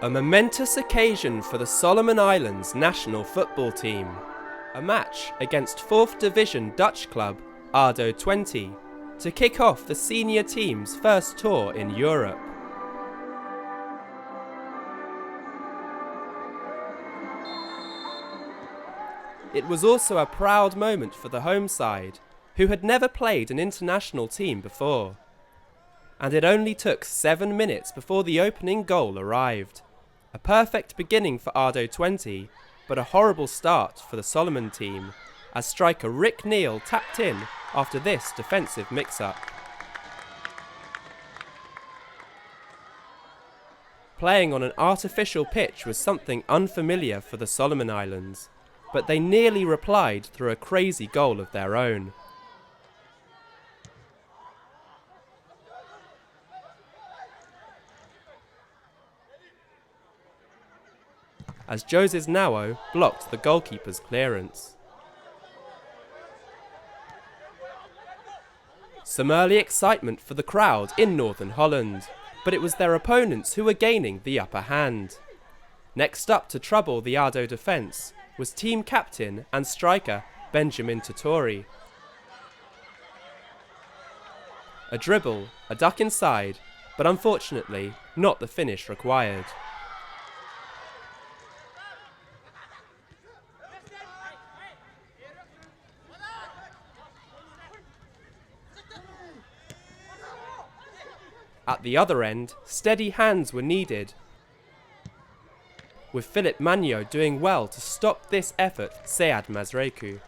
A momentous occasion for the Solomon Islands national football team. A match against 4th Division Dutch club ADO 20 to kick off the senior team's first tour in Europe. It was also a proud moment for the home side, who had never played an international team before. And it only took 7 minutes before the opening goal arrived. A perfect beginning for ADO 20, but a horrible start for the Solomon team, as striker Rick Neal tapped in after this defensive mix-up. Playing on an artificial pitch was something unfamiliar for the Solomon Islands, but they nearly replied through a crazy goal of their own. As Joses Nauo blocked the goalkeeper's clearance. Some early excitement for the crowd in Northern Holland, but it was their opponents who were gaining the upper hand. Next up to trouble the ADO defence was team captain and striker Benjamin Totori. A dribble, a duck inside, but unfortunately not the finish required. At the other end, steady hands were needed, with Philip Magno doing well to stop this effort, Sead Mazreku.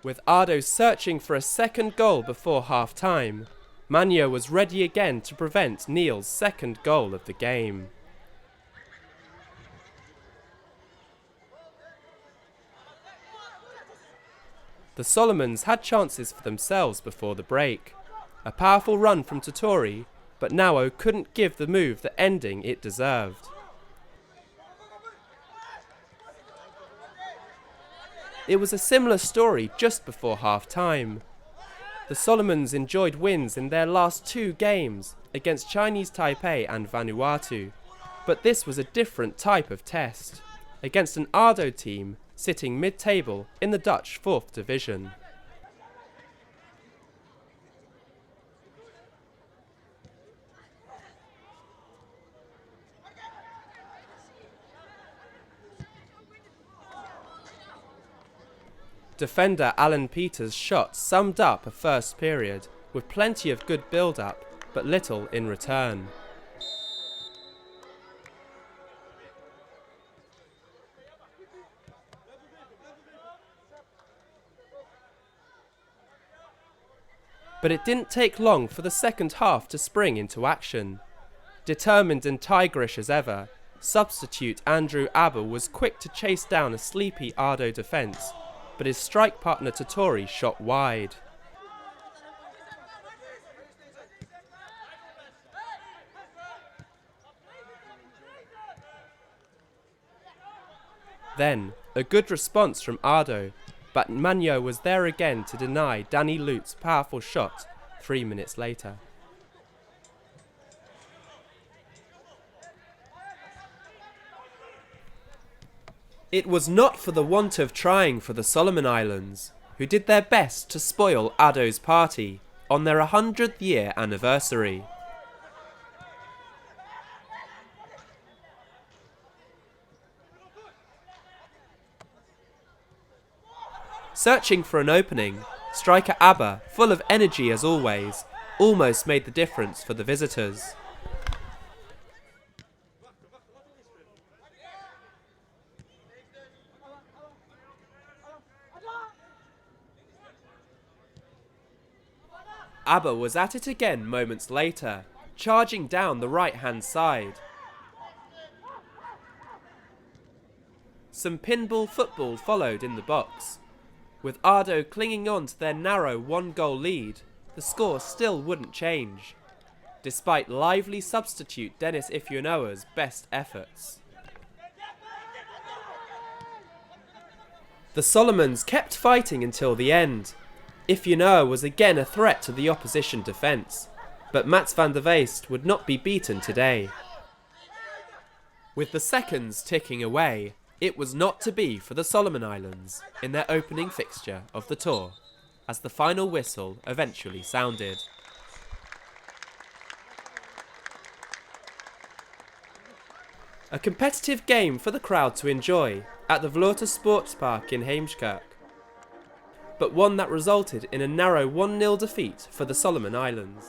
With ADO searching for a second goal before half-time, Magno was ready again to prevent Neal's second goal of the game. The Solomons had chances for themselves before the break. A powerful run from Totori, but Nauo couldn't give the move the ending it deserved. It was a similar story just before half-time. The Solomons enjoyed wins in their last 2 games against Chinese Taipei and Vanuatu, but this was a different type of test, against an ADO team sitting mid-table in the Dutch 4th Division. Defender Alan Peters' shot summed up a first period, with plenty of good build-up, but little in return. But it didn't take long for the second half to spring into action. Determined and tigerish as ever, substitute Andrew Abel was quick to chase down a sleepy ADO defence, but his strike partner Totori shot wide. Then, a good response from ADO, but Magno was there again to deny Danny Lute's powerful shot 3 minutes later. It was not for the want of trying for the Solomon Islands, who did their best to spoil ADO's party on their 100th year anniversary. Searching for an opening, striker Abba, full of energy as always, almost made the difference for the visitors. Abba was at it again moments later, charging down the right-hand side. Some pinball football followed in the box. With ADO clinging on to their narrow 1-goal lead, the score still wouldn't change, despite lively substitute Dennis Ifeanoa's best efforts. The Solomons kept fighting until the end. Ifjanoa was again a threat to the opposition defence, but Mats van der Weest would not be beaten today. With the seconds ticking away, it was not to be for the Solomon Islands in their opening fixture of the tour, as the final whistle eventually sounded. A competitive game for the crowd to enjoy at the Vlota Sportspark in Heemskerk, but one that resulted in a narrow 1-0 defeat for the Solomon Islands.